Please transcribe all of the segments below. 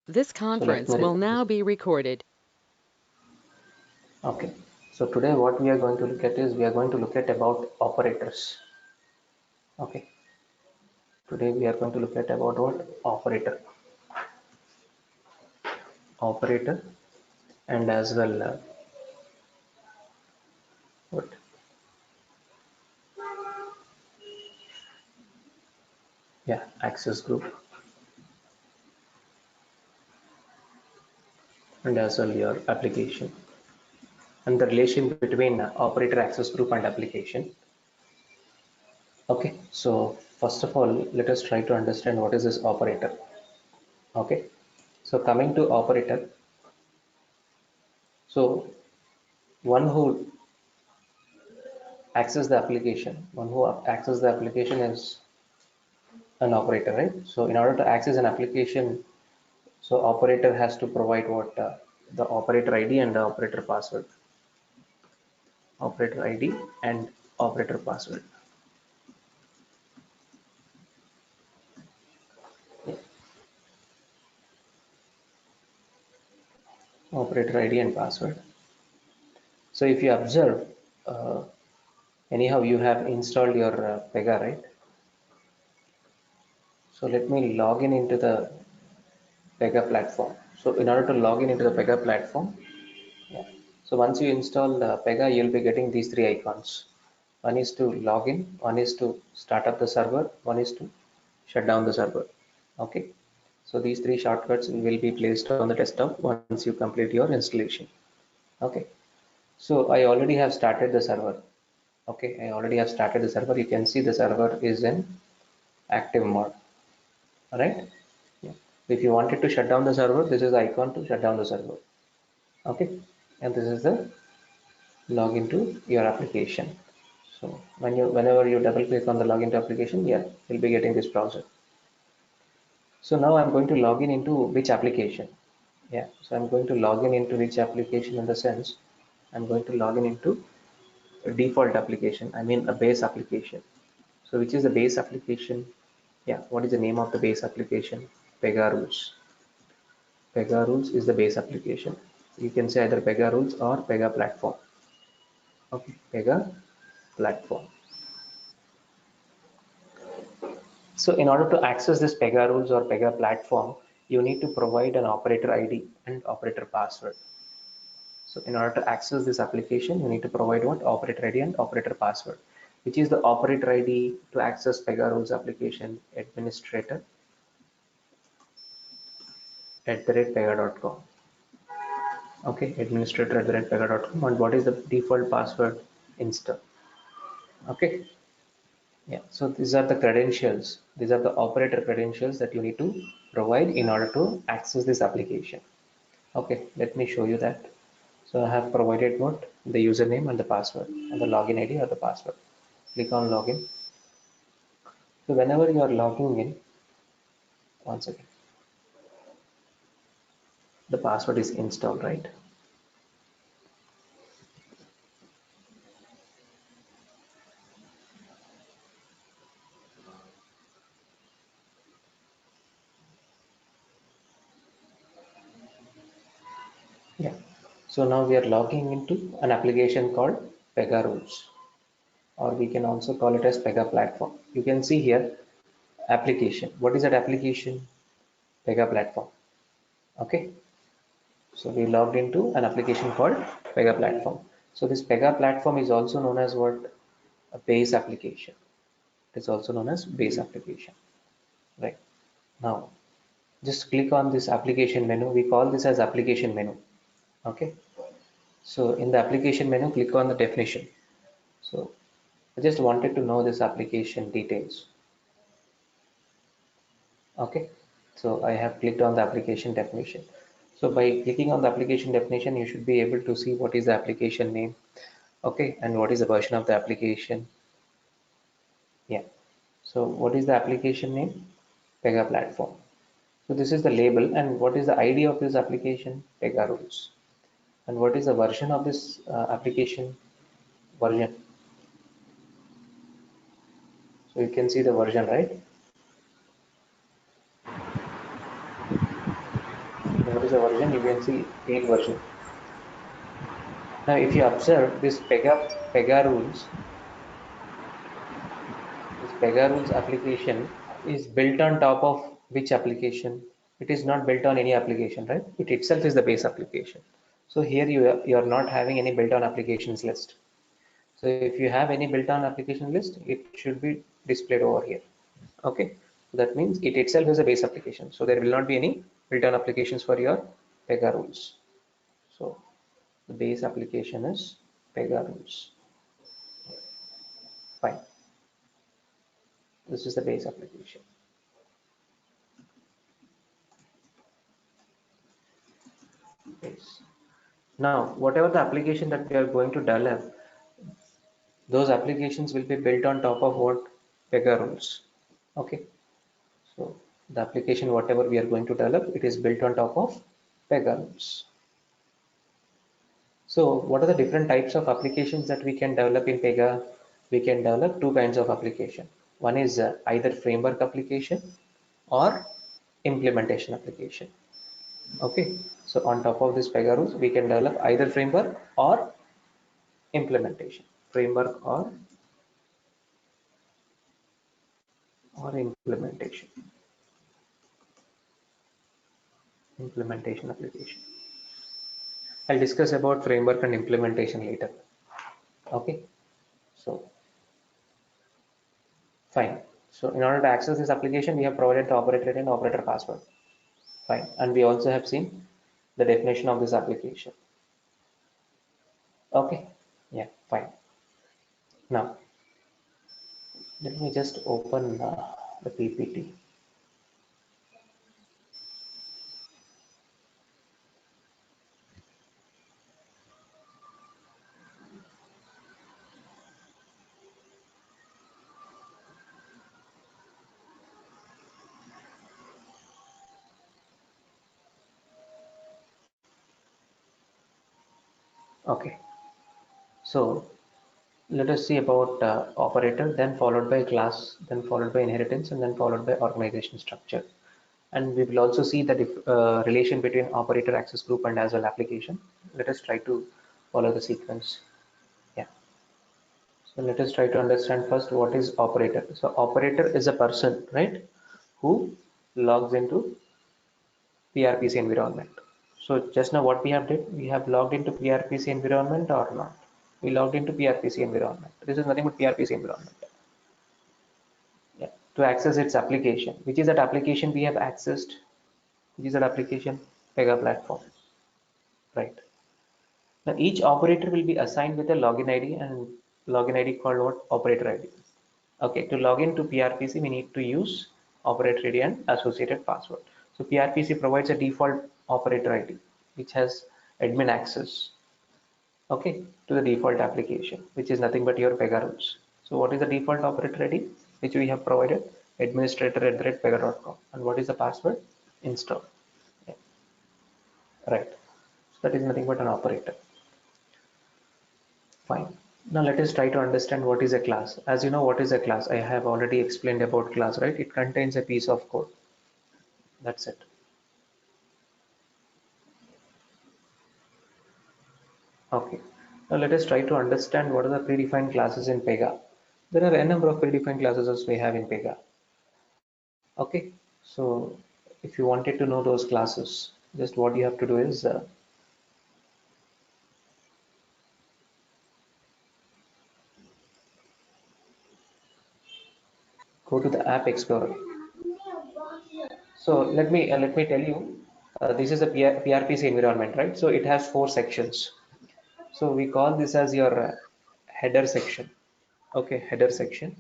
This So let conference me will record this. now be recorded. Okay. So today what we are going to look at is we are going to look at about operators. Okay. Today we are going to look at about what operator, and as well what yeah access group, and as well your application, and the relation between operator, access group, and application. Okay. So first of all, let us try to understand what is this operator. Okay. So coming to operator, so one who access the application is an operator, right? So in order to access an application, so operator has to provide what the operator ID and the operator password. Operator ID and operator password. Yeah. Operator ID and password. So if you observe, uh, anyhow you have installed your Pega, right? So let me log in into the Pega platform. So in order to log in into the Pega platform, yeah. So once you install Pega, you'll be getting these three icons. One is to log in, one is to start up the server, one is to shut down the server. Okay. So these three shortcuts will be placed on the desktop once you complete your installation. Okay. So I already have started the server. Okay. I already have started the server. You can see the server is in active mode. All right. Yeah. If you wanted to shut down the server, this is the icon to shut down the server. Okay. And this is the login to your application. So whenever you double click on the login to application, yeah, you'll be getting this browser. So now I'm going to log in into which application. Yeah, so I'm going to log in into which application, in the sense I'm going to log in into a default application. I mean a base application. So which is the base application? Yeah, what is the name of the base application? Pega Rules. Pega Rules is the base application. You can say either Pega Rules or Pega Platform. Okay, Pega Platform. So in order to access this Pega Rules or Pega Platform, you need to provide an operator ID and operator password. So in order to access this application, you need to provide what? Operator ID and operator password. Which is the operator ID to access Pega Rules application? Administrator @ pega.com. Okay, administrator @ pega.com. And what is the default password? Insta. Okay. Yeah. So these are the credentials. These are the operator credentials that you need to provide in order to access this application. Okay, let me show you that. So I have provided what? The username and the password and the login ID or the password. Click on login. So whenever you are logging in, once again, the password is installed, right? Yeah. So now we are logging into an application called Pega Rules, or we can also call it as Pega Platform. You can see here application. What is that application? Pega Platform. Okay. So we logged into an application called Pega Platform. So this Pega Platform is also known as what? A base application. It is also known as base application. Right. Now just click on this application menu. We call this as application menu. Okay. So in the application menu, click on the definition. So I just wanted to know this application details. Okay. So I have clicked on the application definition. So by clicking on the application definition, you should be able to see what is the application name. Okay. And what is the version of the application. Yeah. So what is the application name? Pega Platform. So this is the label, and what is the ID of this application? Pega Rules. And what is the version of this application? Version. So you can see the version, right? is the version, you can see 8 version. Now if you observe this Pega rules, this Pega rules application is built on top of which application? It is not built on any application, right? It itself is the base application. So here you are not having any built on applications list. So if you have any built on application list, it should be displayed over here. Okay, that means it itself is a base application. So there will not be any built on applications for your Pega rules. So the base application is Pega rules. Fine. This is the base application. Base. Now, whatever the application that we are going to develop, those applications will be built on top of what? Pega rules. Okay. So the application, whatever we are going to develop, it is built on top of Pega rules. So what are the different types of applications that we can develop in Pega? We can develop two kinds of application. One is either framework application or implementation application. Okay, so on top of this Pega rules, we can develop either framework or implementation. Framework or implementation. Implementation application. I'll discuss about framework and implementation later. Okay, so fine. So in order to access this application, we have provided the operator and operator password. Fine. And we also have seen the definition of this application. Okay. Yeah, fine. Now, let me just open the PPT. Okay. So let us see about operator, then followed by class, then followed by inheritance, and then followed by organization structure. And we will also see the relation between operator, access group, and as well application. Let us try to follow the sequence. Yeah. So let us try to understand first what is operator. So operator is a person, right, who logs into PRPC environment. So just now what we have did, we have logged into PRPC environment or not? We logged into PRPC environment. This is nothing but PRPC environment. Yeah. To access its application, which is that application we have accessed, which is that application Pega platform, right? Now each operator will be assigned with a login ID and login ID called what? Operator ID. Okay, to log into PRPC, we need to use operator ID and associated password. So PRPC provides a default operator ID, which has admin access, okay, to the default application, which is nothing but your Pega rules. So what is the default operator ID, which we have provided? Administrator@pega.com. And what is the password? Install. Yeah, right. So that is nothing but an operator. Fine. Now let us try to understand what is a class. As you know, what is a class? I have already explained about class, right? It contains a piece of code. That's it. Okay. Now let us try to understand what are the predefined classes in Pega. There are a number of predefined classes as we have in Pega. Okay. So if you wanted to know those classes, just what you have to do is go to the App Explorer. So let me tell you, this is a PRPC environment, right? So it has 4 sections. So we call this as your header section. Okay, header section,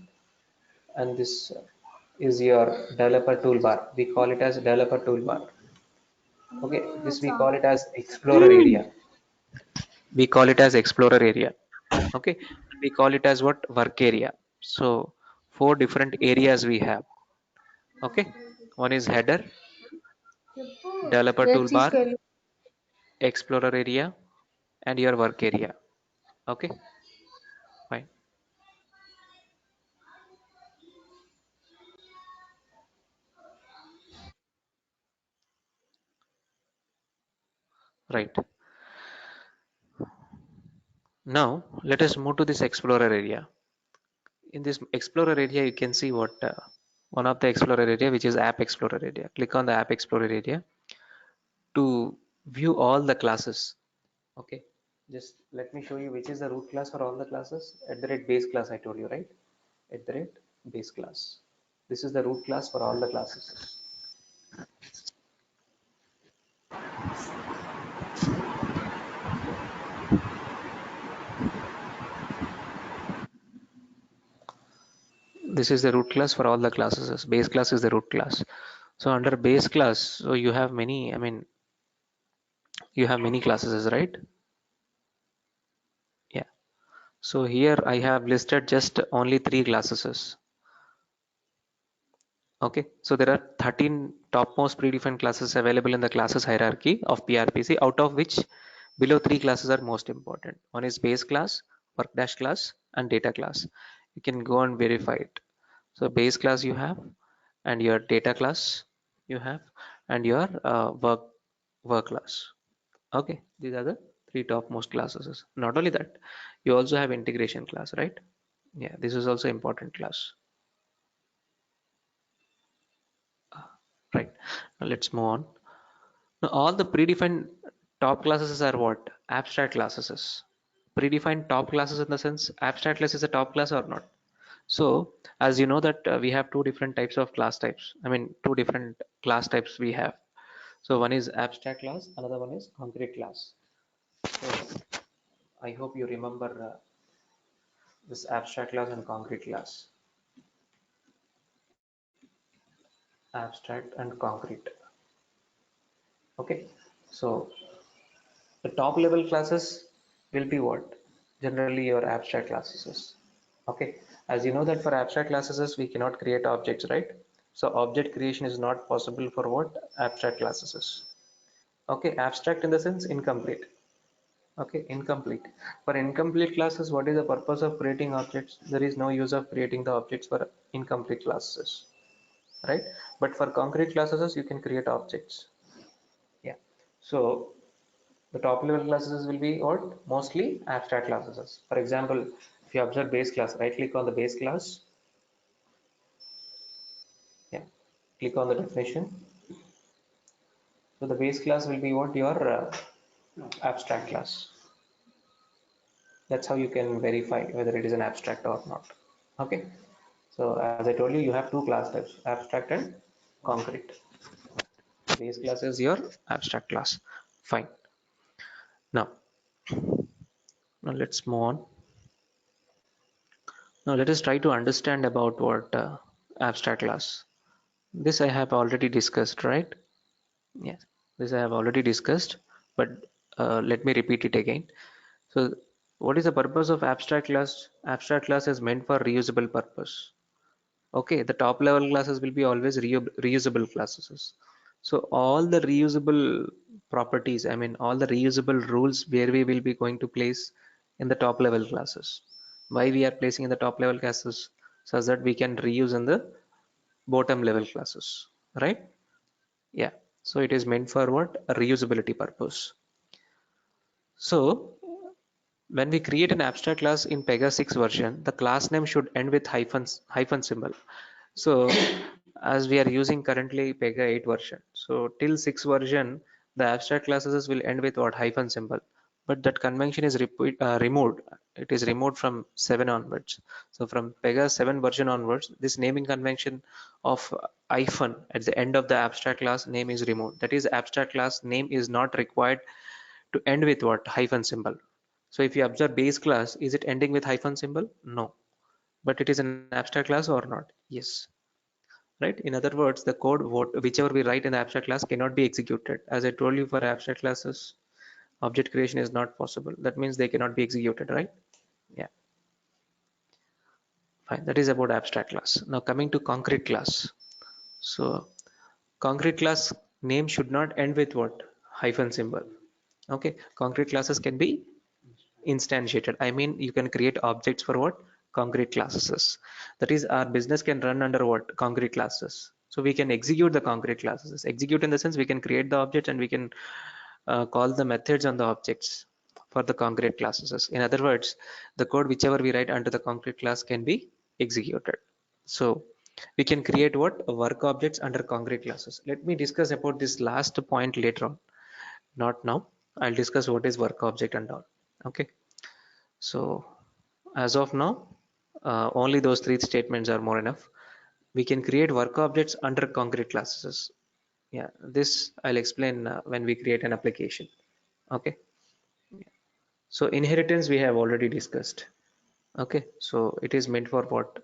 and this is your developer toolbar. We call it as developer toolbar. Okay, this we call it as explorer area. We call it as explorer area. Okay, we call it as what? Work area. So 4 different areas we have. Okay, one is header, developer toolbar, explorer area, and your work area. Okay, fine. right? Now let us move to this Explorer area. In this Explorer area, you can see what one of the Explorer area, which is App Explorer area. Click on the App Explorer area to view all the classes. Okay, just let me show you which is the root class for all the classes. At the rate base class, I told you, right? At the rate base class. This is the root class for all the classes. This is the root class for all the classes. Base class is the root class. So under base class, so you have many, I mean, you have many classes, right? Yeah. So here I have listed just only 3 classes. Okay, so there are 13 topmost predefined classes available in the classes hierarchy of PRPC, out of which below 3 classes are most important. One is base class, work dash class, and data class. You can go and verify it. So base class you have, and your data class you have, and your work class. Okay, these are the 3 topmost classes. Not only that, you also have integration class, right? Yeah, this is also important class. Right. Now let's move on. Now all the predefined top classes are what? Abstract classes. Predefined top classes in the sense abstract class is a top class or not. So as you know that we have 2 different types of class types. I mean 2 different class types we have. So one is abstract class, another one is concrete class. So I hope you remember this abstract class and concrete class. Abstract and concrete. Okay. So the top level classes will be what? Generally your abstract classes. Okay. As you know that for abstract classes we cannot create objects, right? So object creation is not possible for what? Abstract classes. Okay. Abstract in the sense incomplete. Okay. Incomplete. For incomplete classes, what is the purpose of creating objects? There is no use of creating the objects for incomplete classes, right? But for concrete classes you can create objects. Yeah. So the top level classes will be what? Mostly abstract classes. For example, if you observe base class, right click on the base class. Yeah, click on the definition. So the base class will be what? Your abstract class. That's how you can verify whether it is an abstract or not. Okay. So as I told you, you have 2 class types, abstract and concrete. Base class is your abstract class. Fine. Now, now let's move on. Now let us try to understand about what abstract class. This I have already discussed, right? Yes, this I have already discussed, but let me repeat it again. So what is the purpose of abstract class? Abstract class is meant for reusable purpose. Okay, the top level classes will be always reusable classes. So all the reusable properties, I mean all the reusable rules where we will be going to place in the top level classes. Why we are placing in the top level classes? So that we can reuse in the bottom level classes, right? Yeah, so it is meant for what? A reusability purpose. So when we create an abstract class in Pega 6 version, the class name should end with hyphen symbol. So as we are using currently Pega 8 version, so till 6 version, the abstract classes will end with what? Hyphen symbol. But that convention is removed. It is removed from 7 onwards. So from Pega 7 version onwards, this naming convention of hyphen at the end of the abstract class name is removed. That is, abstract class name is not required to end with what? Hyphen symbol. So if you observe base class, is it ending with hyphen symbol? No. But it is an abstract class or not? Yes. Right? In other words, the code whichever we write in the abstract class cannot be executed. As I told you, for abstract classes, object creation is not possible. That means they cannot be executed, right? Yeah. Fine. That is about abstract class. Now coming to concrete class. So concrete class name should not end with what? Hyphen symbol. Okay. Concrete classes can be instantiated. I mean, you can create objects for what? Concrete classes. That is, our business can run under what? Concrete classes. So we can execute the concrete classes. Execute in the sense we can create the object and we can call the methods on the objects for the concrete classes. In other words, the code whichever we write under the concrete class can be executed. So we can create what work objects under concrete classes. Let me discuss about this last point later on, not now. I'll discuss what is work object and all. Okay, so as of now, only those three statements are more enough. We can create work objects under concrete classes. Yeah, this I'll explain when we create an application. Okay, so inheritance we have already discussed. Okay, so it is meant for what?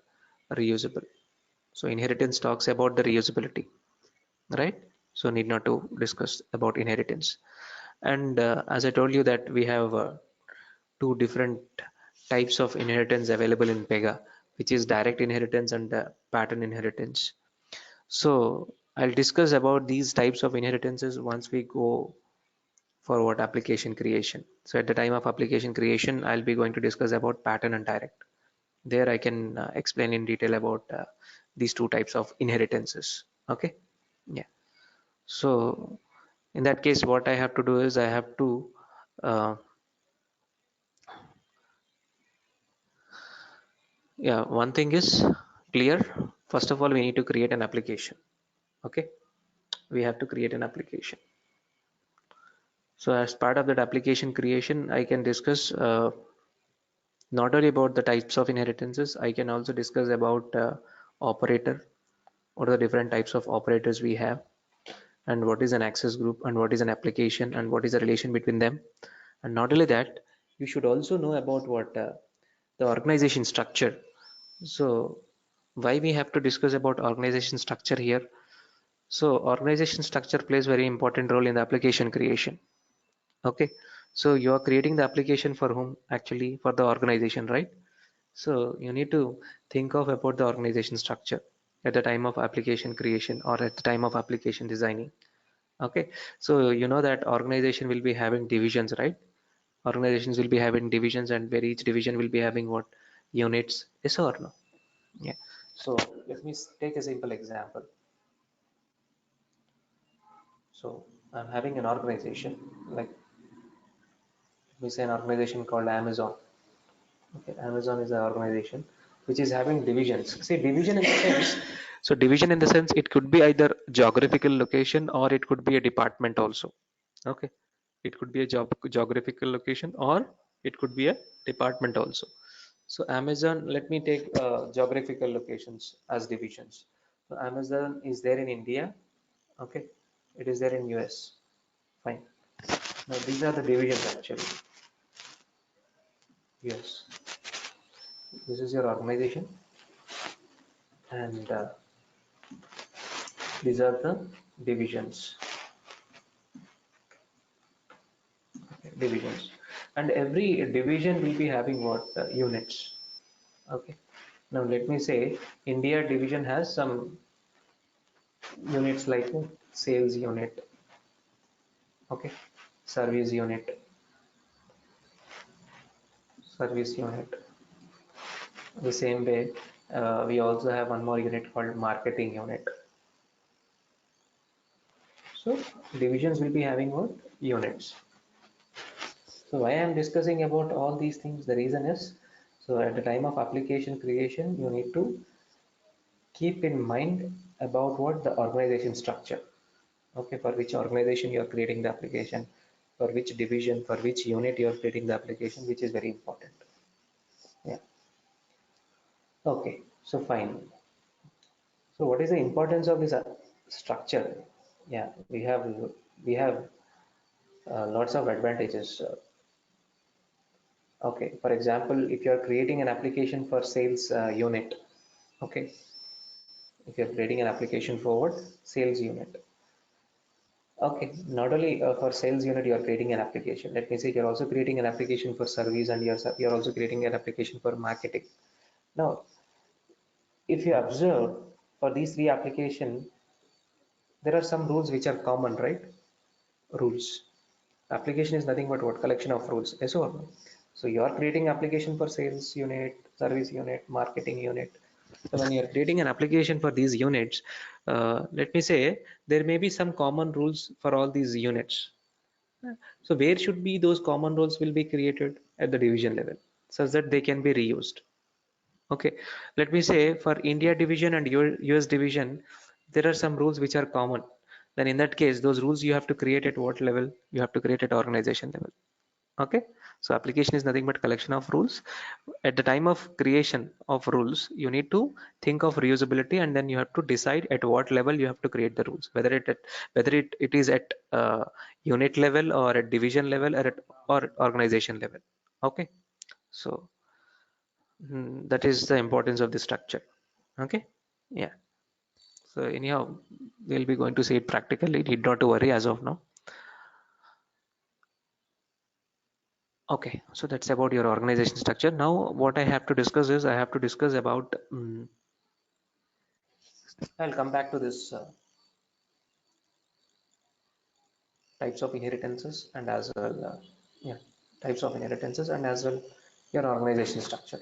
Reusable. So inheritance talks about the reusability, right? So need not to discuss about inheritance. And as I told you that we have two different types of inheritance available in Pega, which is direct inheritance and pattern inheritance. So I'll discuss about these types of inheritances once we go for what application creation. So at the time of application creation, I'll be going to discuss about pattern and direct. There I can explain in detail about these two types of inheritances. Okay. Yeah. So in that case, what I have to do is I have to uh, yeah, one thing is clear. First of all, we need to create an application. Okay, we have to create an application. So as part of that application creation, I can discuss not only about the types of inheritances, I can also discuss about operator, what are the different types of operators we have, and what is an access group, and what is an application, and what is the relation between them. And not only that, you should also know about what the organization structure. So why we have to discuss about organization structure here? So organization structure plays very important role in the application creation. Okay, so you are creating the application for whom? Actually for the organization, right? So you need to think of about the organization structure at the time of application creation or at the time of application designing. Okay, so you know that organization will be having divisions, right? Organizations will be having divisions, and where each division will be having what? Units. Yes or no? Yeah. So let me take a simple example. So I'm having an organization, like we say an organization called Amazon. Okay, Amazon is an organization which is having divisions. See, division in the sense, so division in the sense it could be either geographical location or it could be a department also. Okay, it could be a geographical location or it could be a department also. So Amazon, let me take geographical locations as divisions. So Amazon is there in India. Okay, it is there in US. Fine. Now these are the divisions actually. Yes, this is your organization, and these are the divisions. Okay, divisions, and every division will be having what units. Okay. Now let me say India division has some units like sales unit. Okay, service unit, service unit. The same way, we also have one more unit called marketing unit. So divisions will be having what? Units. So why I am discussing about all these things, the reason is, so at the time of application creation, you need to keep in mind about what the organization structure. Okay, for which organization you are creating the application, for which division, for which unit you are creating the application, which is very important. Yeah. Okay, so fine. So what is the importance of this structure? Yeah, we have lots of advantages. Okay, for example, if you are creating an application for sales unit, okay, if you're creating an application for what? Sales unit. Okay, not only for sales unit you are creating an application. Let me say you're also creating an application for service, and you're also creating an application for marketing. Now, if you observe for these three application, there are some rules which are common, right? Rules. Application is nothing but what? Collection of rules. Yes or no? So you are creating application for sales unit, service unit, marketing unit. So when you are creating an application for these units, let me say there may be some common rules for all these units. So where should be those common roles will be created at the division level such that they can be reused. Okay, let me say for India division and US division, there are some rules which are common. Then in that case, those rules you have to create at what level? You have to create at organization level. Okay, so application is nothing but collection of rules. At the time of creation of rules, you need to think of reusability, and then you have to decide at what level you have to create the rules, whether it is at unit level or at division level or organization level. Okay, so that is the importance of the structure. Okay, yeah. So anyhow, we'll be going to see it practically. Need not to worry as of now. Okay, so that's about your organization structure. Now, what I have to discuss is I have to discuss about. I'll come back to this types of inheritances and as well, yeah, types of inheritances and as well your organization structure.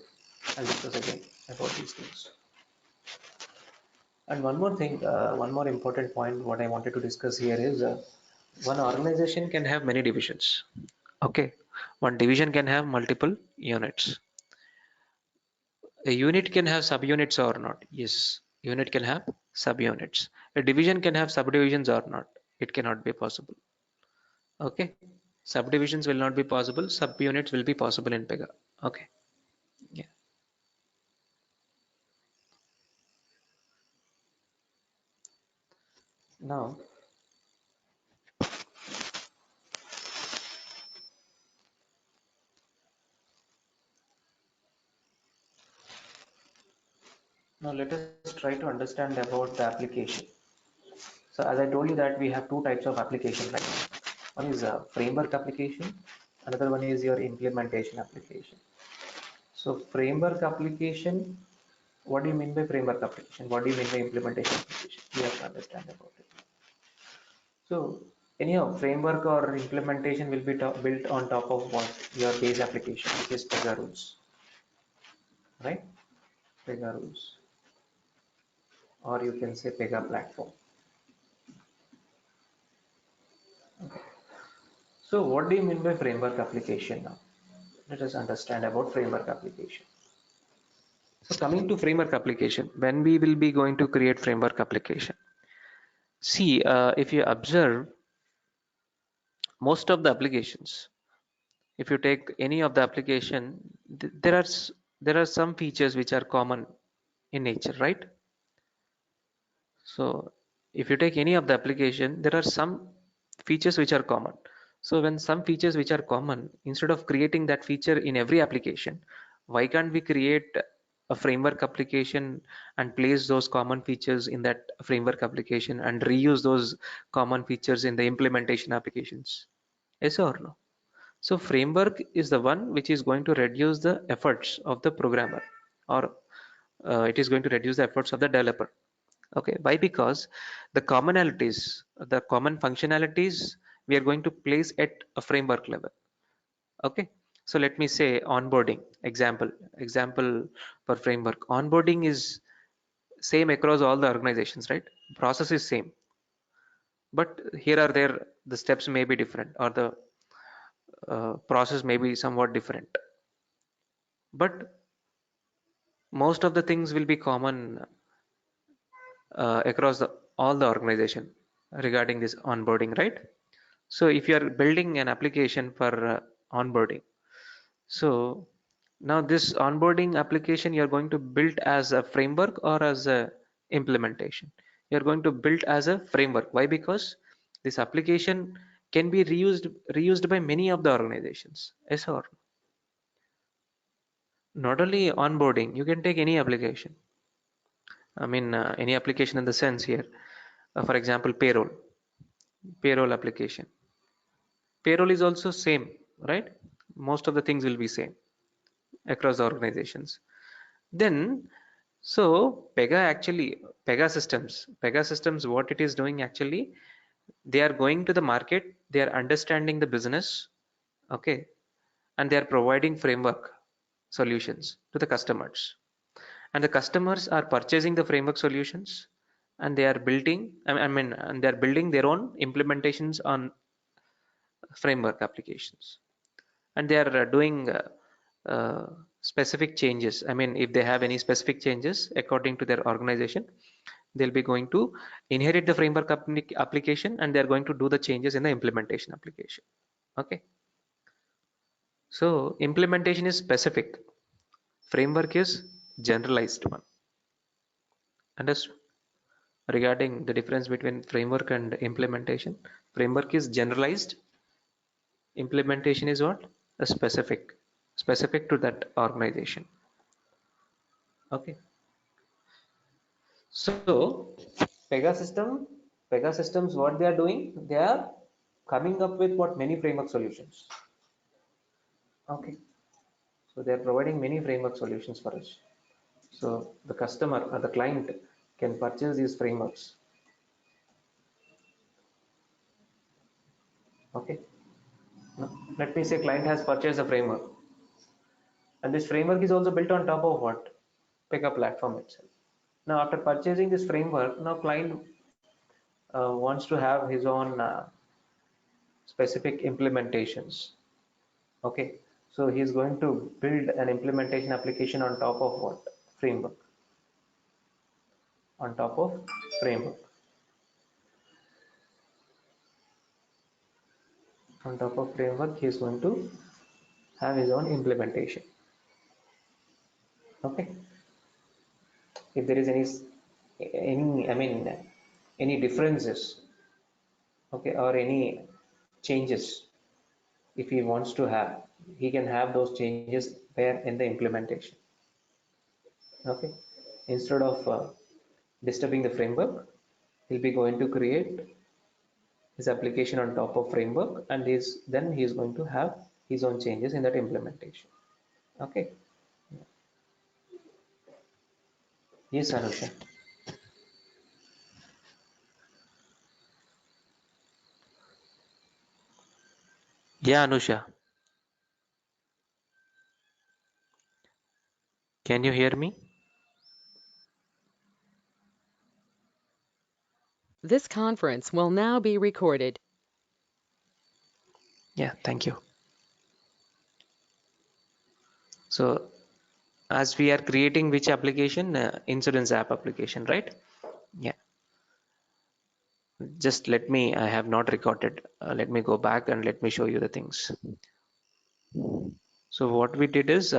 I'll discuss again about these things. And one more thing, one more important point, what I wanted to discuss here is one organization can have many divisions. Okay, one division can have multiple units. A unit can have subunits or not. Yes, unit can have subunits. A division can have subdivisions or not. It cannot be possible. Okay, subdivisions will not be possible. Subunits will be possible in Pega. Okay, yeah. Now, now let us try to understand about the application. So as I told you that we have two types of application, right? One is a framework application. Another one is your implementation application. So framework application, what do you mean by framework application? What do you mean by implementation application? We have to understand about it. So anyhow, framework or implementation will be built on top of what your base application, which is Pega rules, right? Pega rules, or you can say Pega platform. So what do you mean by framework application now? Let us understand about framework application. So coming to framework application, when we will be going to create framework application. See, if you observe most of the applications, if you take any of the application, there are some features which are common in nature, right? So if you take any of the application, there are some features which are common. So when some features which are common, instead of creating that feature in every application, why can't we create a framework application and place those common features in that framework application and reuse those common features in the implementation applications? Yes or no? So framework is the one which is going to reduce the efforts of the programmer, or it is going to reduce the efforts of the developer. Okay, why? Because the common functionalities we are going to place at a framework level. Okay, so let me say onboarding example for framework. Onboarding is same across all the organizations, right? Process is same, but here are there the steps may be different, or the process may be somewhat different, but most of the things will be common across all the organization regarding this onboarding, right? So if you are building an application for onboarding, so now this onboarding application you are going to build as a framework or as a implementation. You are going to build as a framework. Why? Because this application can be reused by many of the organizations. Yes or no? Not only onboarding, you can take any application. I mean, any application in the sense here. For example, payroll application. Payroll is also same, right? Most of the things will be same across the organizations. Then, so Pega Systems, what it is doing actually, they are going to the market, they are understanding the business, okay, and they are providing framework solutions to the customers. And the customers are purchasing the framework solutions, and they are building, and they are building their own implementations on framework applications, and they are doing specific changes. I mean, if they have any specific changes according to their organization, they'll be going to inherit the framework application, and they're going to do the changes in the implementation application. Okay, so implementation is specific, framework is generalized one. Understood? Regarding the difference between framework and implementation, framework is generalized, implementation is what? A specific to that organization. Okay, so Pegasystems, what they are doing, they are coming up with what? Many framework solutions. Okay, so they are providing many framework solutions for us. So the customer or the client can purchase these frameworks. Okay, now, let me say client has purchased a framework, and this framework is also built on top of what? Pega platform itself. Now after purchasing this framework, now client wants to have his own specific implementations. Okay, so he's going to build an implementation application on top of what? Framework. On top of framework. On top of framework, he's going to have his own implementation. Okay, if there is any I mean any differences, okay, or any changes, if he wants to have, he can have those changes there in the implementation. Okay, instead of disturbing the framework, he'll be going to create his application on top of framework, and then he's going to have his own changes in that implementation. Okay, yes Anusha. Yeah Anusha, can you hear me? This conference will now be recorded. Yeah, thank you. So as we are creating which application, insurance app application, right? Yeah, just let me, I have not recorded, let me go back and let me show you the things. So what we did is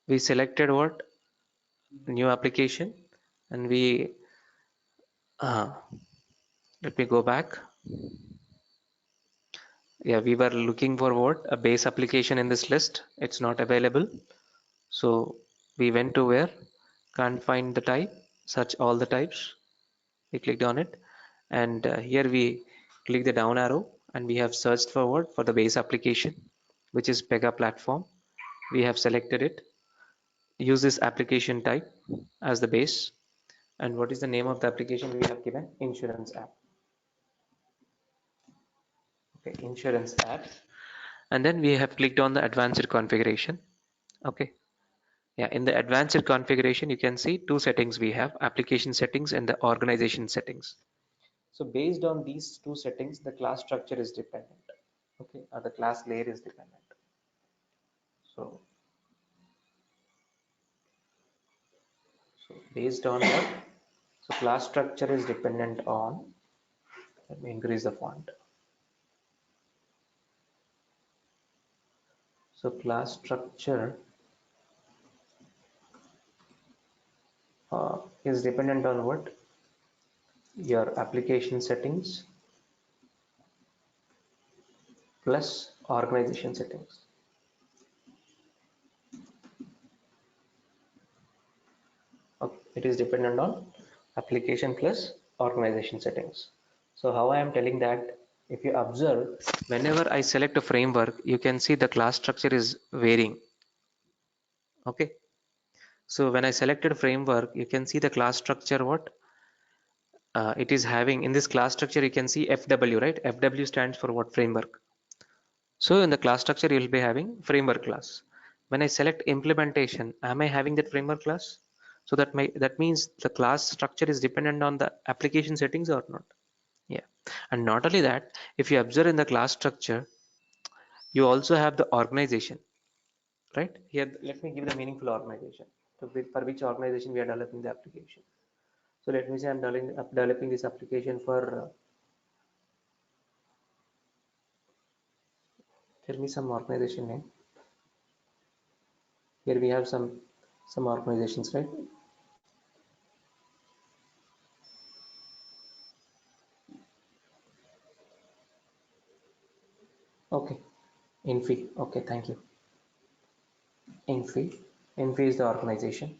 we selected what? New application, and we uh, let me go back. Yeah, we were looking for what? A base application in this list, it's not available. So we went to where? Can't find the type, search all the types. We clicked on it, and here we click the down arrow, and we have searched forward for the base application, which is Pega platform. We have selected it. Use this application type as the base, and what is the name of the application? We have given insurance app. Okay, insurance app, and then we have clicked on the advanced configuration. Okay, yeah, in the advanced configuration you can see two settings. We have application settings and the organization settings. So based on these two settings, the class structure is dependent. Okay, or the class layer is dependent. So, so based on what? So class structure is dependent on, let me increase the font. So class structure is dependent on what? Your application settings plus organization settings. Okay, it is dependent on application plus organization settings. So how I am telling that, if you observe, whenever I select a framework, you can see the class structure is varying. Okay, so when I selected framework, you can see the class structure what it is having. In this class structure you can see FW, right? FW stands for what? Framework. So in the class structure you will be having framework class. When I select implementation, am I having that framework class? So that means the class structure is dependent on the application settings or not? Yeah. And not only that, if you observe in the class structure, you also have the organization, right? Here, let me give the meaningful organization. So for which organization we are developing the application. So let me say I'm developing this application for, tell me some organization name. Here we have some organizations, right? Okay, Infi. Okay, thank you. Infi. Infi is the organization.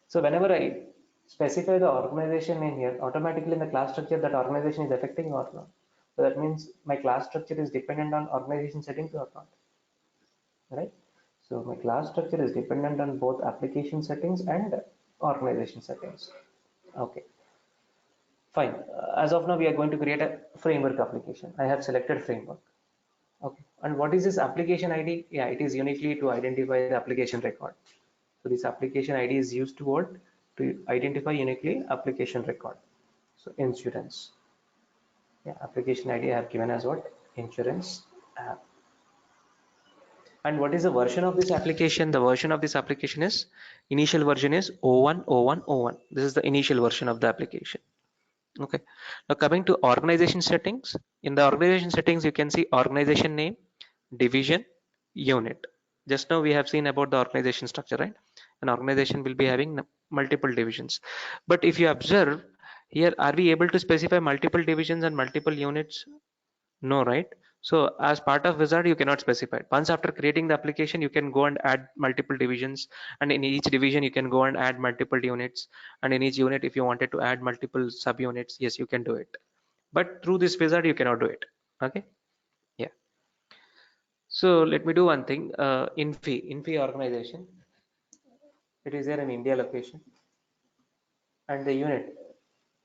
So whenever I specify the organization name here, automatically in the class structure that organization is affecting or not. So that means my class structure is dependent on organization settings or not, right? So my class structure is dependent on both application settings and organization settings. Okay, fine. As of now, we are going to create a framework application. I have selected framework. Okay, and what is this application ID? Yeah, it is uniquely to identify the application record. So this application ID is used to what? To identify uniquely application record. So insurance. Yeah, application ID I have given as what? Insurance app. And what is the version of this application? The version of this application is, initial version is 010101. This is the initial version of the application. Okay. Now coming to organization settings. In the organization settings, you can see organization name, division, unit. Just now we have seen about the organization structure, right? An organization will be having multiple divisions. But if you observe here, are we able to specify multiple divisions and multiple units? No, right? So as part of Wizard, you cannot specify it. Once after creating the application, you can go and add multiple divisions, and in each division, you can go and add multiple units. And in each unit, if you wanted to add multiple subunits, yes, you can do it. But through this Wizard, you cannot do it. Okay? Yeah. So let me do one thing. Infi organization. It is there in India location. And the unit.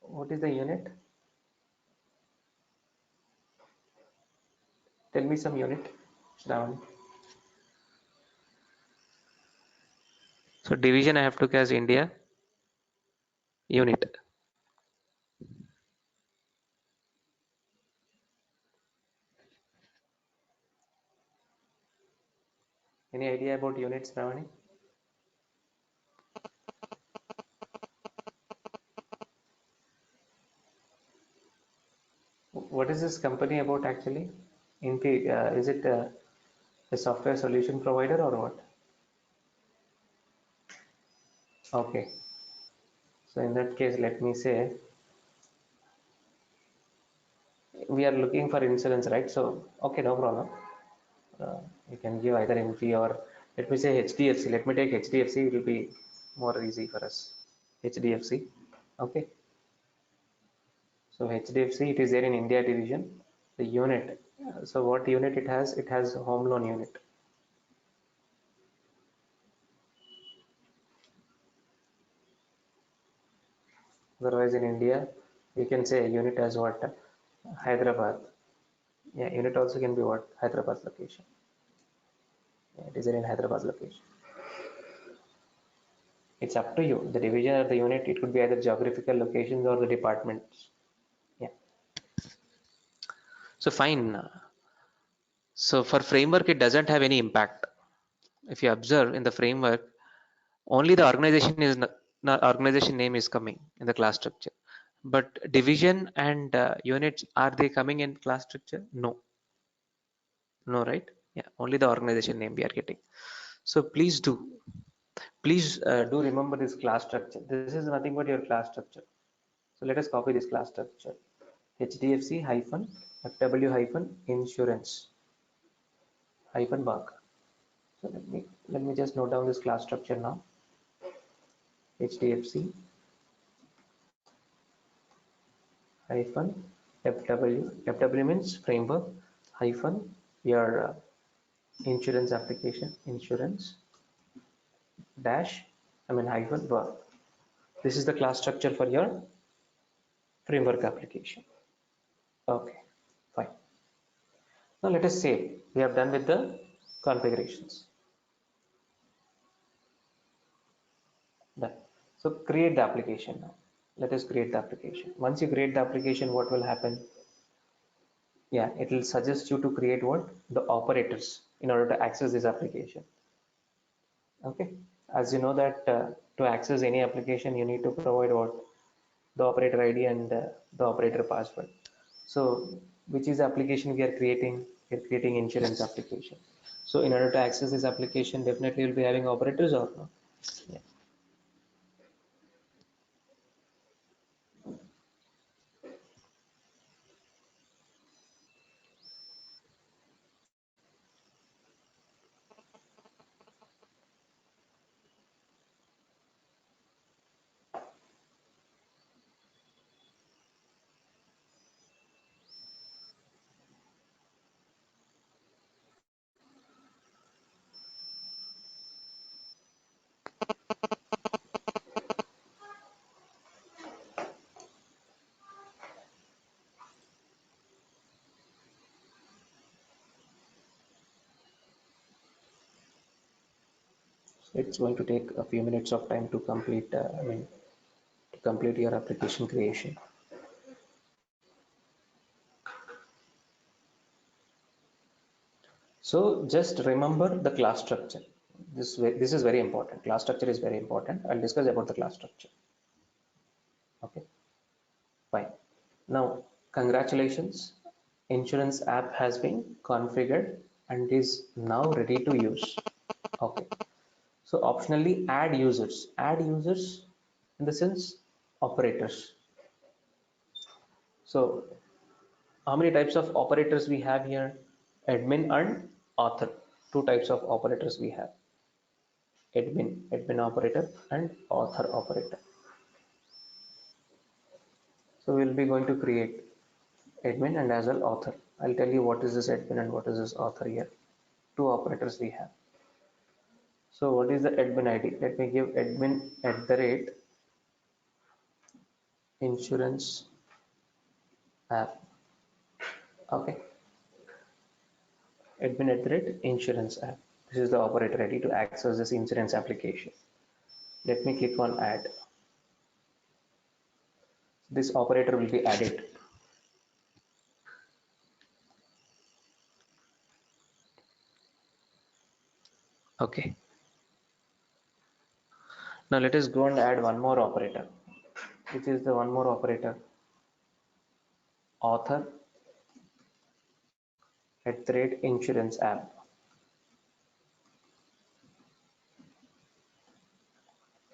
What is the unit? Tell me some unit, Shravani. So division I have took as India. Unit. Any idea about units, Shravani? What is this company about actually? Is it a software solution provider or what? Okay. So in that case, let me say we are looking for insurance, right? So okay, no problem. You can give either Infi or let me say HDFC. Let me take HDFC. It will be more easy for us. HDFC. Okay. So HDFC, it is there in India division. The unit. So what unit it has? It has home loan unit. Otherwise, in India, we can say unit as what? Hyderabad. Yeah, unit also can be what? Hyderabad location. Yeah, it is in Hyderabad location. It's up to you. The division of the unit, it could be either geographical locations or the departments. Yeah. So fine. So for framework, it doesn't have any impact. If you observe in the framework, only the organization is not organization name is coming in the class structure. But division and units, are they coming in class structure? No. No, right? Yeah, only the organization name we are getting. So please do remember this class structure. This is nothing but your class structure. So let us copy this class structure. HDFC hyphen FW hyphen insurance hyphen bank. So let me just note down this class structure now. HDFC hyphen FW means framework hyphen your insurance application insurance dash hyphen work. This is the class structure for your framework application. Okay, fine. Now let us save. We have done with the configurations. Done. So create the application now. Let us create the application. Once you create the application, what will happen? Yeah, it will suggest you to create what? The operators in order to access this application. Okay, as you know that to access any application, you need to provide what? The operator ID and the operator password. So which is the application we are creating? We are creating insurance application. So in order to access this application, definitely you'll be having operators or not? Yeah. It's going to take a few minutes of time to complete, to complete your application creation. So just remember the class structure. This is very important. Class structure is very important. I'll discuss about the class structure. Okay, fine. Now, congratulations. Insurance app has been configured and is now ready to use. Okay. So optionally add users. Add users in the sense operators. So how many types of operators we have here? Admin and author. Two types of operators we have. Admin operator and author operator. So we'll be going to create admin and as well author. I'll tell you what is this admin and what is this author here. Two operators we have. So what is the admin ID? Let me give admin at the rate insurance app. Okay. Admin at the rate insurance app. This is the operator ID to access this insurance application. Let me click on add. This operator will be added. Okay. Now let us go and add one more operator. Which is the one more operator? Author at the rate insurance app.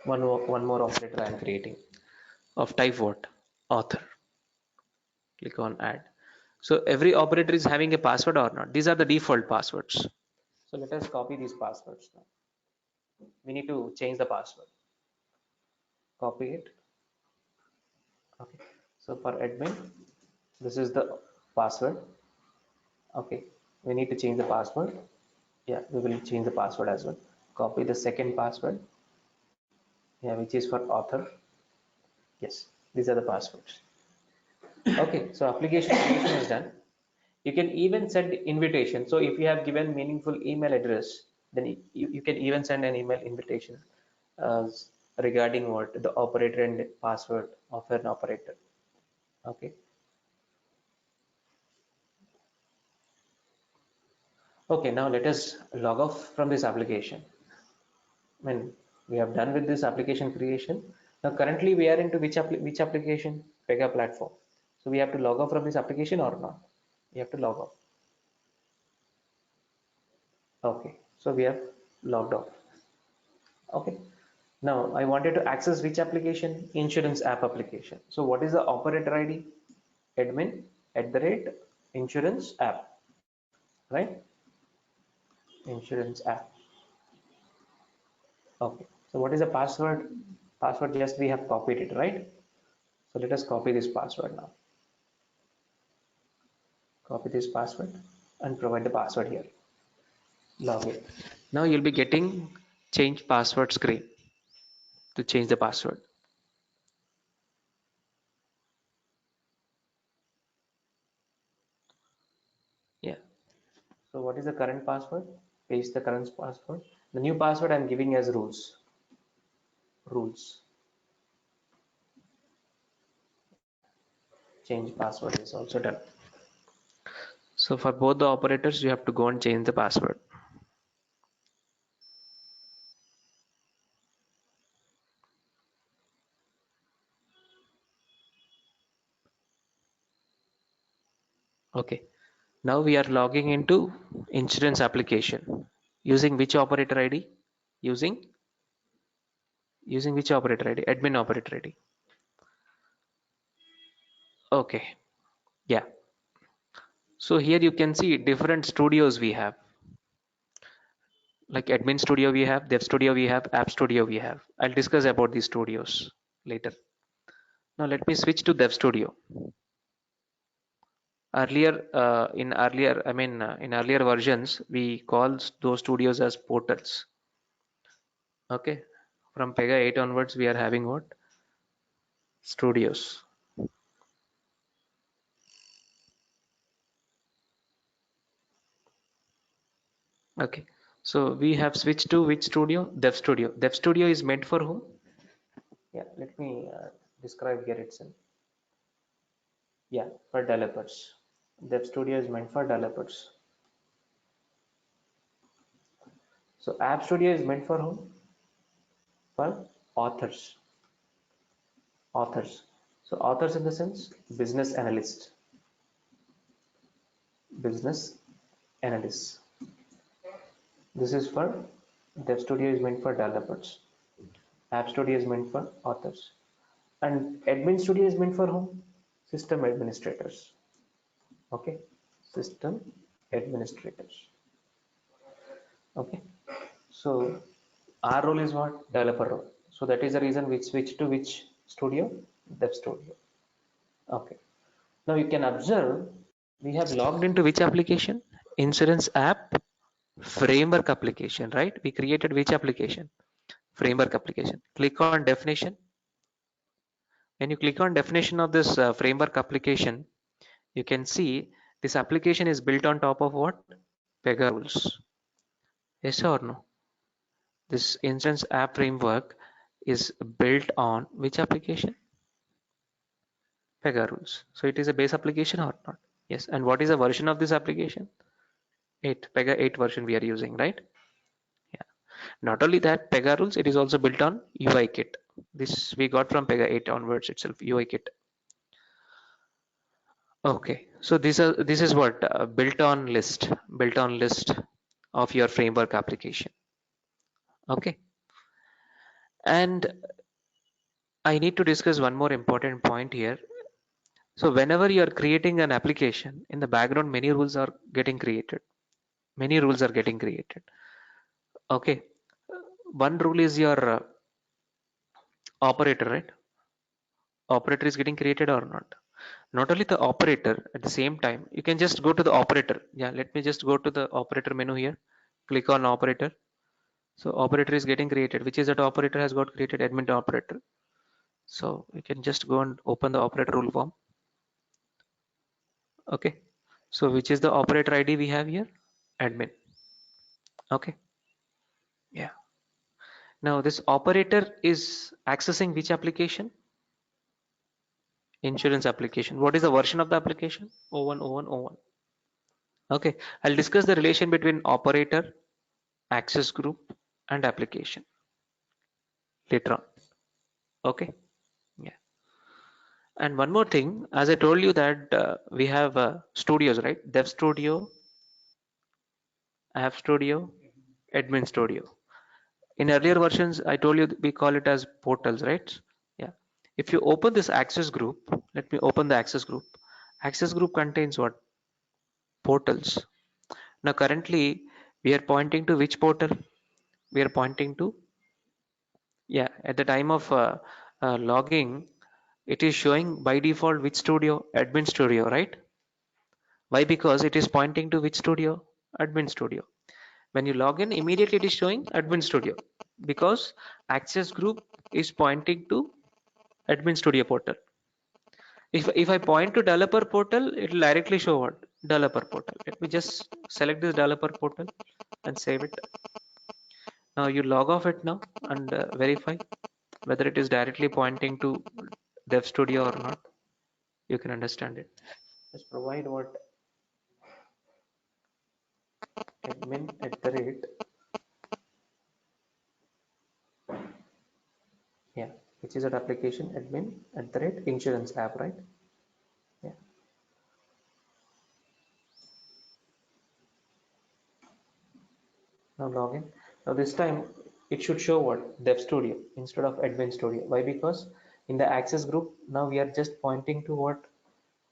One more operator I am creating. Of type what? Author. Click on add. So every operator is having a password or not? These are the default passwords. So let us copy these passwords now. We need to change the password. Copy it. Okay. So for admin, this is the password. Okay. We need to change the password. Yeah, we will change the password as well. Copy the second password. Yeah, which is for author. Yes, these are the passwords. Okay, so application creation is done. You can even send invitation. So if you have given meaningful email address, then you can even send an email invitation uh, regarding what the operator and password of an operator. Okay. Okay, now let us log off from this application. When we have done with this application creation, now currently we are into which application? Pega platform. So we have to log off from this application or not? We have to log off. Okay, so we have logged off. Okay, now I wanted to access which application? Insurance app application. So what is the operator ID? Admin at the rate insurance app, right? Insurance app. Okay, so what is the password? Password just we have copied it, right? So let us copy this password now. Copy this password and provide the password here. Login. Now you'll be getting change password screen to change the password. Yeah. So what is the current password? Paste the current password. The new password I'm giving as rules. Rules. change password is also done. So for both the operators, you have to go and change the password. Okay. Now we are logging into insurance application using which operator ID? Using which operator ID? Admin operator ID. Okay. Yeah. So here you can see different studios we have. Like admin studio we have, dev studio we have, app studio we have. I'll discuss about these studios later. Now let me switch to dev studio. In earlier versions, we call those studios as portals. Okay. From Pega 8 onwards, we are having what? Studios. Okay. So we have switched to which studio? Dev studio. Dev studio is meant for whom? Yeah, let me describe here itself. Yeah, for developers. Dev studio is meant for developers. So app studio is meant for whom? For authors. Authors. So authors in the sense business analyst. Business analysts. This is for Dev Studio is meant for developers. App Studio is meant for authors. And Admin Studio is meant for whom? System administrators. Okay. System administrators. Okay. So our role is what? Developer role. So that is the reason we switch to which studio? Dev Studio. Okay. Now you can observe we have logged into which application? Insurance app framework application, right? We created which application? Framework application. Click on definition. When you click on definition of this framework application, you can see this application is built on top of what? Pega rules. Yes or no? This instance app framework is built on which application? Pega rules. So it is a base application or not? Yes. And what is the version of this application? 8. Pega 8 version we are using, right? Yeah. Not only that, Pega rules, it is also built on UIKit. This we got from Pega 8 onwards itself, UIKit. Okay, so this is what built on list of your framework application. Okay, and I need to discuss one more important point here. So whenever you are creating an application, in the background many rules are getting created. Many rules are getting created. Okay, one rule is your operator, right? Operator is getting created or not? Not only the operator, at the same time you can just go to the operator. Yeah, let me just go to the operator menu here, click on operator. So operator is getting created. Which is that operator has got created? Admin operator. So you can just go and open the operator rule form. Okay, so which is the operator ID we have here? Admin. Okay, yeah. Now this operator is accessing which application? Insurance application. What is the version of the application? 010101. Okay, I'll discuss the relation between operator, access group and application later on. Okay, yeah. And one more thing, as I told you that we have studios, right? Dev studio, app studio, admin studio. In earlier versions I told you we call it as portals, right? Yeah. If you open this access group, let me open the access group. Access group contains what? Portals. Now currently we are pointing to which portal? We are pointing to, yeah, at the time of logging, it is showing by default which studio? Admin studio, right? Why? Because it is pointing to which studio? Admin studio. When you log in, immediately it is showing admin studio because access group is pointing to admin studio portal. If I point to developer portal, it will directly show what? Developer portal. Let me just select this developer portal and save it. Now you log off it now and verify whether it is directly pointing to dev studio or not. you can understand it. Just provide what admin at the rate, yeah, which is an application admin at the rate insurance app, right? Yeah. Now login. Now this time it should show what Dev Studio instead of Admin Studio. Why? Because in the access group now we are just pointing to what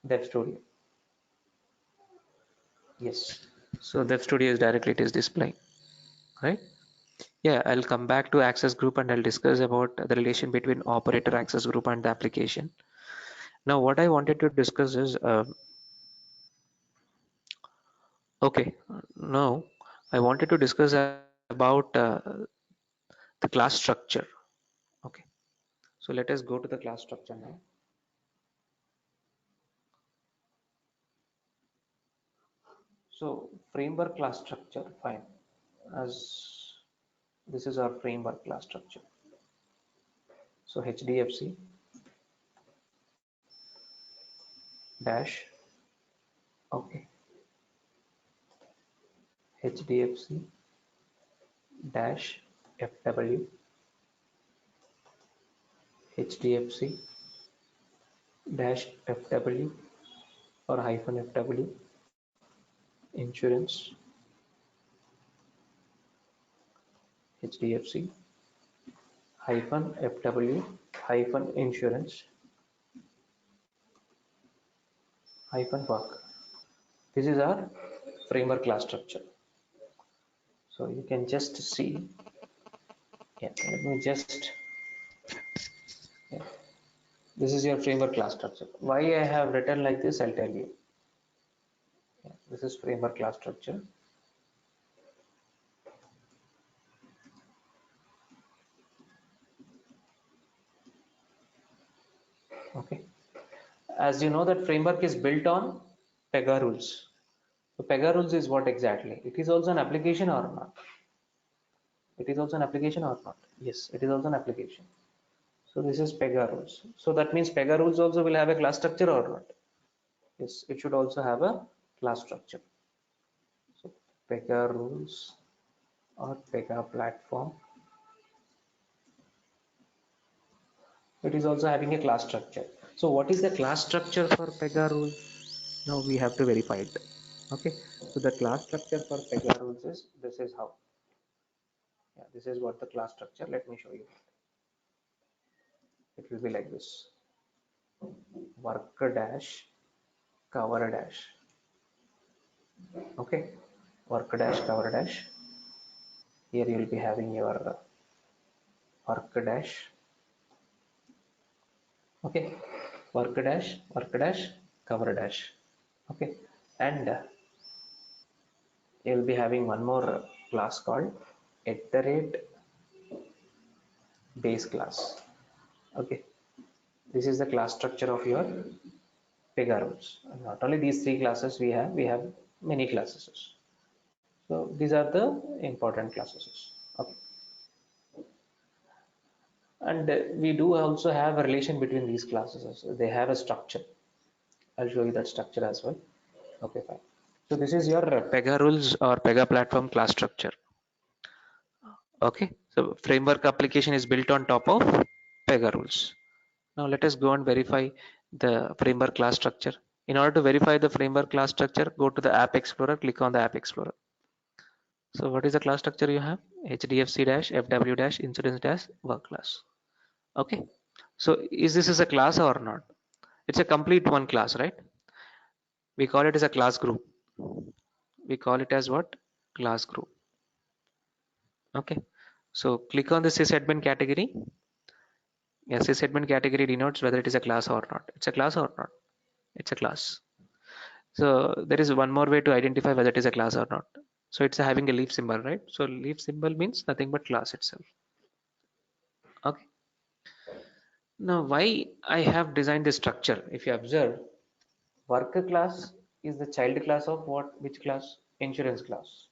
Dev Studio. Yes. So Dev Studio is directly it is displaying, right? Yeah, I'll come back to access group and I'll discuss about the relation between operator access group and the application. Now what I wanted to discuss is okay. Now I wanted to discuss about the class structure. Okay. So let us go to the class structure now. So framework class structure, fine. As this is our framework class structure. So HDFC dash, okay, HDFC dash FW, HDFC dash FW or hyphen FW, insurance, HDFC hyphen FW hyphen insurance hyphen work. This is our framework class structure. So you can just see, yeah, let me just, yeah, this is your framework class structure. Why I have written like this, I'll tell you. Yeah, this is framework class structure. Okay. As you know that framework is built on Pega rules. So Pega rules is what exactly? It is also an application or not? It is also an application or not? Yes, it is also an application. So this is Pega rules. So that means Pega rules also will have a class structure or not? Yes, it should also have a class structure. So Pega rules or Pega platform, it is also having a class structure. So what is the class structure for Pega rule? Now we have to verify it. Okay, so the class structure for Pega rules is this is how. Yeah, this is what the class structure. Let me show you. It will be like this: work dash cover dash. Okay, work dash cover dash. Here you will be having your work dash. Okay, work dash cover dash. Okay, and you will be having one more class called at the rate base class. Okay, this is the class structure of your Pega rules. Not only these three classes we have many classes. So these are the important classes. Okay. And we do also have a relation between these classes. They have a structure. I'll show you that structure as well. Okay, fine. So this is your Pega rules or Pega platform class structure. Okay. So framework application is built on top of Pega rules. Now let us go and verify the framework class structure. In order to verify the framework class structure, go to the App Explorer, click on the App Explorer. So what is the class structure you have? HDFC dash FW dash insurance dash work class. Okay. So is this is a class or not? It's a complete one class, right? We call it as a class group. We call it as what? Class group. Okay. So click on the sysadmin category. Yeah, sysadmin category denotes whether it is a class or not. It's a class or not. It's a class. So there is one more way to identify whether it is a class or not. So it's having a leaf symbol, right? So leaf symbol means nothing but class itself. Okay. Now why I have designed this structure? If you observe, worker class is the child class of what? Which class? Insurance class.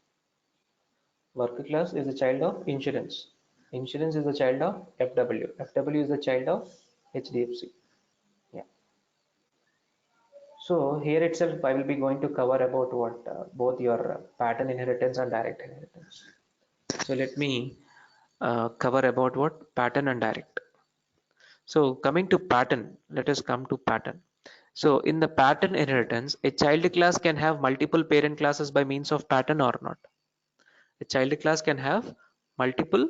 Worker class is the child of insurance. Insurance is the child of FW. FW is the child of HDFC. Yeah. So here itself, I will be going to cover about what both your pattern inheritance and direct inheritance. So let me cover about what pattern and direct. So coming to pattern, let us come to pattern. So in the pattern inheritance, a child class can have multiple parent classes by means of pattern or not. A child class can have multiple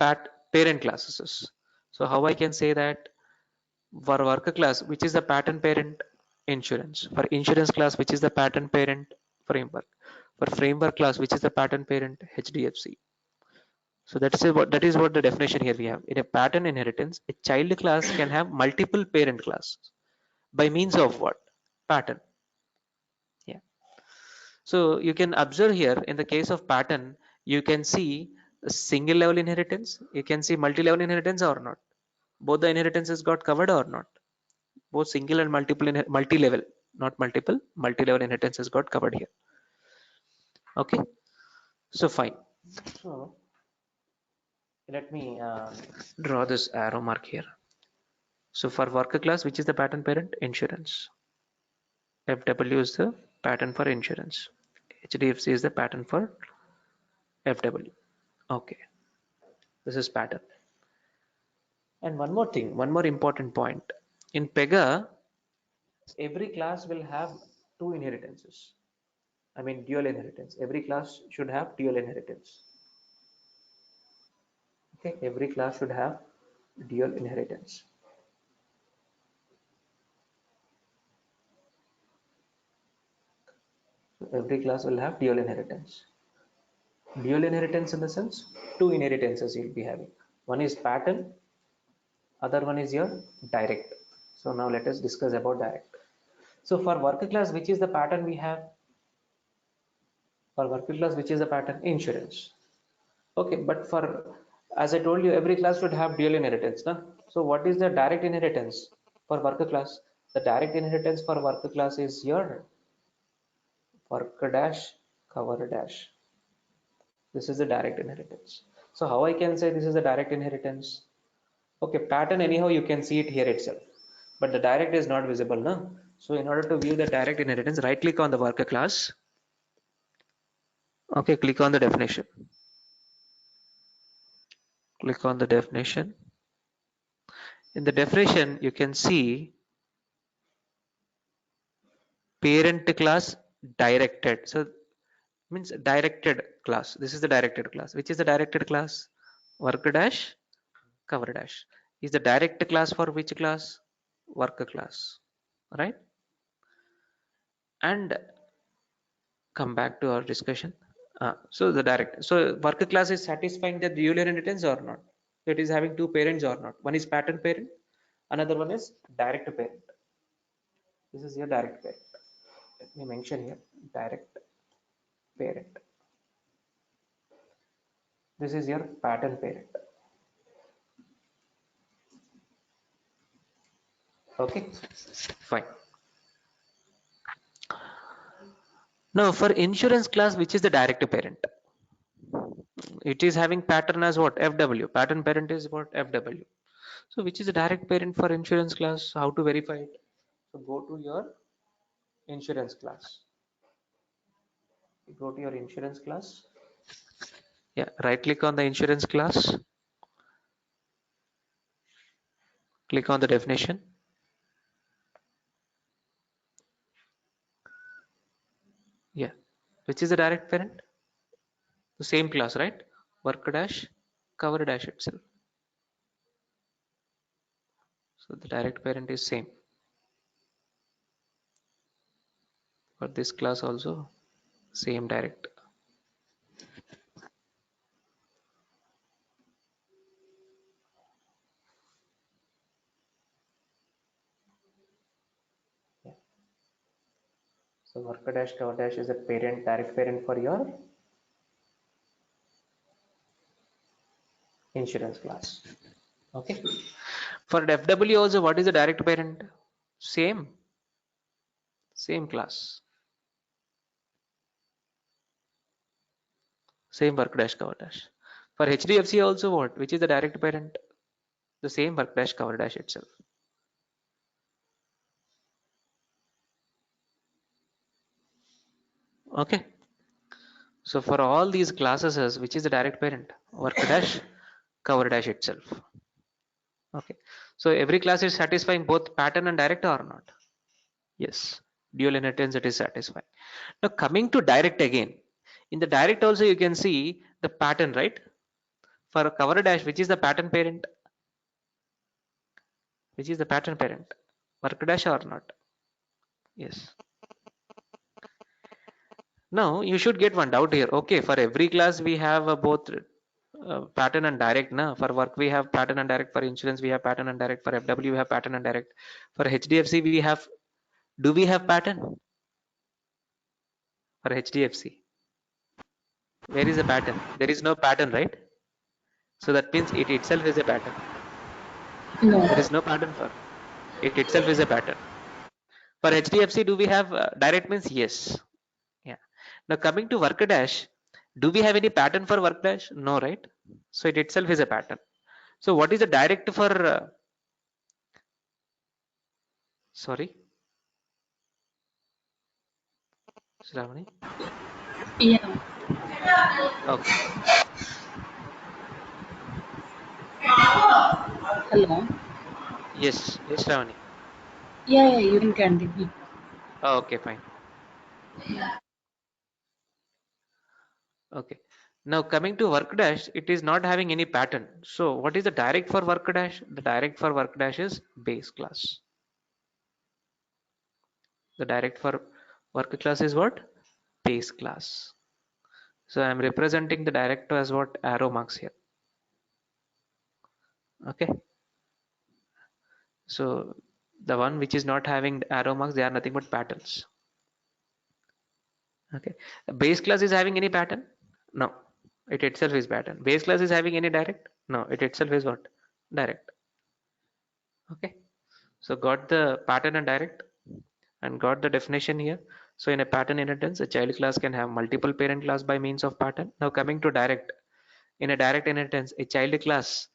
parent classes. So how I can say that? For worker class, which is the pattern parent? Insurance. For insurance class, which is the pattern parent? Framework. For framework class, which is the pattern parent? HDFC. So that is what the definition here we have. In a pattern inheritance, a child class can have multiple parent classes by means of what? Pattern. Yeah. So you can observe here in the case of pattern, you can see a single level inheritance, you can see multi-level inheritance or not. Both the inheritances got covered or not. Both single and multi-level, not multiple, multi-level inheritances got covered here. Okay, so fine. So let me draw this arrow mark here. So for worker class, which is the pattern parent? Insurance. FW is the pattern for insurance. HDFC is the pattern for FW. Okay, this is pattern. And one more thing, one more important point. In Pega, every class will have two inheritances. I mean dual inheritance. Every class should have dual inheritance. Okay, every class should have dual inheritance. So every class will have dual inheritance. Dual inheritance in the sense, two inheritances you'll be having. One is pattern, other one is your direct. So now let us discuss about direct. So for worker class, which is the pattern we have? For worker class, which is the pattern? Insurance. Okay, but for, as I told you, every class should have dual inheritance. Na? So what is the direct inheritance for worker class? The direct inheritance for worker class is your worker dash cover dash. This is the direct inheritance. So how I can say this is the direct inheritance? Okay, pattern anyhow you can see it here itself, but the direct is not visible now. So in order to view the direct inheritance, right click on the worker class. Okay, click on the definition. Click on the definition. In the definition, you can see parent class directed. So means directed class. This is the directed class. Which is the directed class? Worker dash cover dash. Is the direct class for which class? Worker class, right? And come back to our discussion. So the direct, so worker class is satisfying the dual inheritance or not? It is having two parents or not? One is pattern parent, another one is direct parent. This is your direct parent. Let me mention here direct parent. This is your pattern parent. Okay, fine. Now for insurance class, which is the direct parent? It is having pattern as what? FW. Pattern parent is what? FW. So which is the direct parent for insurance class? How to verify it? So go to your insurance class. You go to your insurance class. Yeah, right click on the insurance class. Click on the definition. Yeah. Which is the direct parent? The same class, right? Worker dash, cover dash itself. So the direct parent is same. For this class also, same direct. Yeah. So worker dash cover dash is a parent, direct parent for your insurance class. Okay. For FW also, what is the direct parent? Same, same class, same work dash cover dash. For HDFC also what? Which is the direct parent? The same work dash cover dash itself. Okay. So for all these classes, which is the direct parent? Work dash, cover dash itself. Okay. So every class is satisfying both pattern and direct or not? Yes. Dual inheritance, it is satisfying. Now coming to direct again. In the direct also you can see the pattern, right? For cover dash, which is the pattern parent? Which is the pattern parent? Work dash or not? Yes. Now you should get one doubt here. Okay, for every class we have both pattern and direct. Na? For work we have pattern and direct. For insurance we have pattern and direct. For FW we have pattern and direct. For HDFC we have. Do we have pattern for HDFC? Where is the pattern? There is no pattern, right? So that means it itself is a pattern. No. There is no pattern for it itself is a pattern. For HDFC, do we have direct means yes. Yeah. Now coming to work dash, do we have any pattern for work dash? No, right? So it itself is a pattern. So what is the direct for? Sorry, Shravani. Yeah. Okay. Hello. Yes, yes, Shravani. Yeah, you can continue. Oh, okay, fine. Okay. Now coming to work dash, it is not having any pattern. So what is the direct for work dash? The direct for work dash is base class. The direct for work class is what? Base class. So I'm representing the direct as what? Arrow marks here. Okay. So the one which is not having the arrow marks, they are nothing but patterns. Okay. Base class is having any pattern? No. It itself is pattern. Base class is having any direct? No. It itself is what? Direct. Okay. So got the pattern and direct and got the definition here. So in a pattern inheritance, a child class can have multiple parent class by means of pattern. Now coming to direct. In a direct inheritance, a child class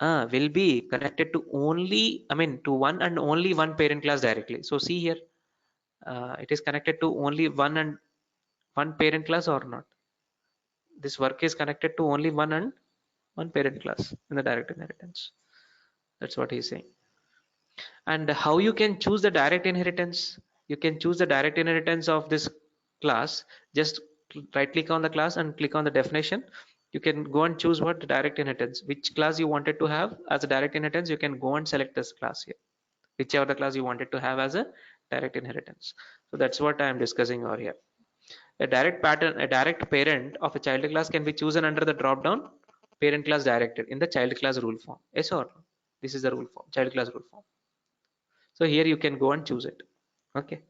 will be connected to only, I mean, to one and only one parent class directly. So see here, it is connected to only one and one parent class or not. This work is connected to only one and one parent class in the direct inheritance. That's what he's saying. And how you can choose the direct inheritance? You can choose the direct inheritance of this class. Just right click on the class and click on the definition. You can go and choose what the direct inheritance, which class you wanted to have as a direct inheritance. You can go and select this class here, whichever the class you wanted to have as a direct inheritance. So that's what I am discussing over here. A direct pattern, a direct parent of a child class can be chosen under the drop down parent class directed in the child class rule form. Yes or no? This is the rule form, child class rule form. So here you can go and choose it. Okay.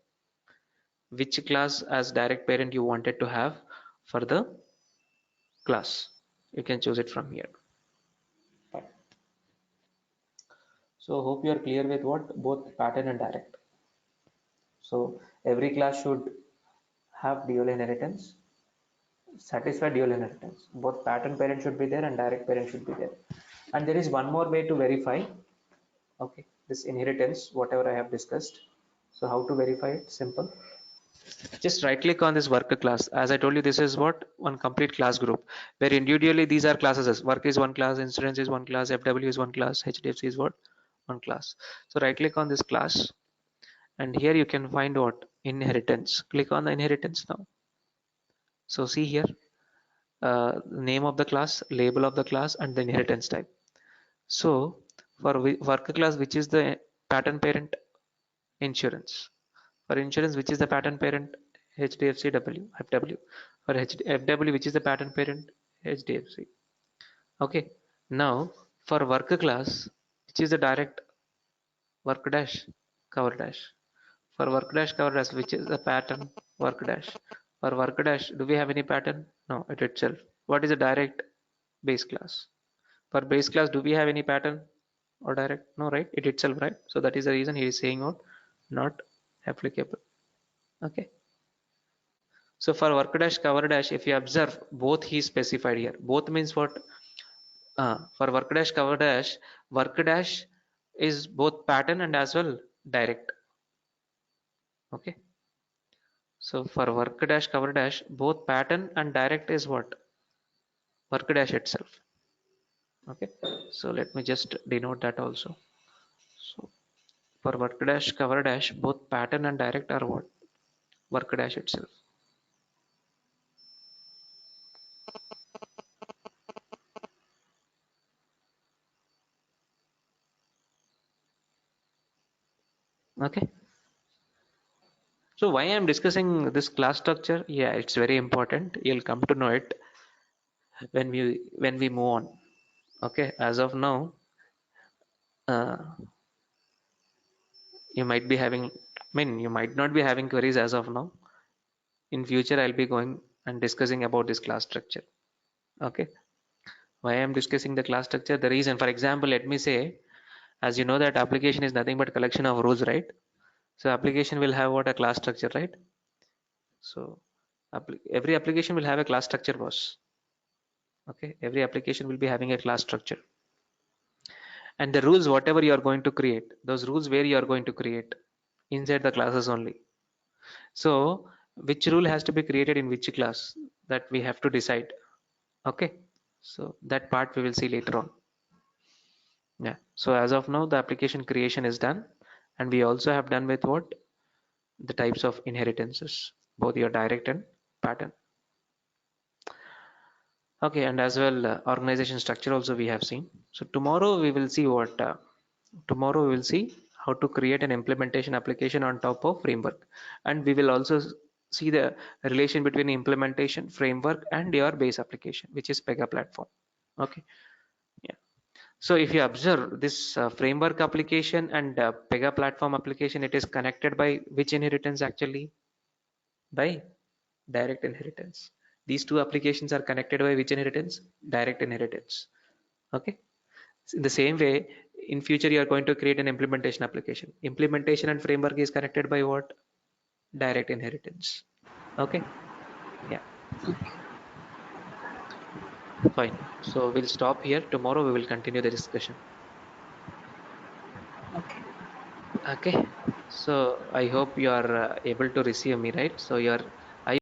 Which class as direct parent you wanted to have for the class. You can choose it from here. Fine. So hope you are clear with what both pattern and direct. So every class should have dual inheritance, satisfy dual inheritance. Both pattern parent should be there and direct parent should be there. And there is one more way to verify, okay, this inheritance, whatever I have discussed. So how to verify it? Simple. Just right click on this worker class. As I told you, this is what one complete class group where individually these are classes. Work is one class, insurance is one class, FW is one class, HDFC is what? One class. So right click on this class and here you can find what? Inheritance. Click on the inheritance now. So see here, name of the class, label of the class and the inheritance type. So for worker class, which is the pattern parent? Insurance. For insurance, which is the pattern parent? HDFCW, FW. For FW, which is the pattern parent? HDFC. Okay. Now for worker class, which is the direct? Work dash, cover dash. For work dash, cover dash, which is the pattern? Work dash. For work dash, do we have any pattern? No, it itself. What is the direct? Base class. For base class, do we have any pattern or direct? No, right? It itself, right? So that is the reason he is saying out not applicable. Okay. So for work dash, cover dash, if you observe, both he specified here. Both means what? For work dash is both pattern and as well direct. Okay. So for work dash cover dash, both pattern and direct is what? Work dash itself. Okay, so let me just denote that also. So for work dash cover dash, both pattern and direct are what? Work dash itself. Okay, so why I'm discussing this class structure? Yeah, it's very important. You'll come to know it when we move on. Okay, as of now, uh, you might be having, you might not be having queries as of now. In future, I'll be going and discussing about this class structure. Okay, why I'm discussing the class structure? The reason, for example, let me say, as you know that application is nothing but collection of rules, right? So application will have what? A class structure, right? So every application will have a class structure, boss. Okay, every application will be having a class structure, and the rules whatever you are going to create, those rules where you are going to create inside the classes only. So which rule has to be created in which class, that we have to decide. Okay, so that part we will see later on. Yeah, so as of now the application creation is done, and we also have done with what? The types of inheritances, both your direct and pattern. Okay, and as well organization structure also we have seen. So tomorrow we will see what tomorrow we will see how to create an implementation application on top of framework, and we will also see the relation between implementation framework and your base application, which is Pega platform. Okay, yeah. So if you observe this framework application and Pega platform application, it is connected by which inheritance actually? By direct inheritance. These two applications are connected by which inheritance? Direct inheritance. Okay, in the same way, in future you are going to create an implementation application. Implementation and framework is connected by what? Direct inheritance. Okay, yeah, fine. So we'll stop here. Tomorrow we will continue the discussion. Okay. Okay, so I hope you are able to receive me, right? So you are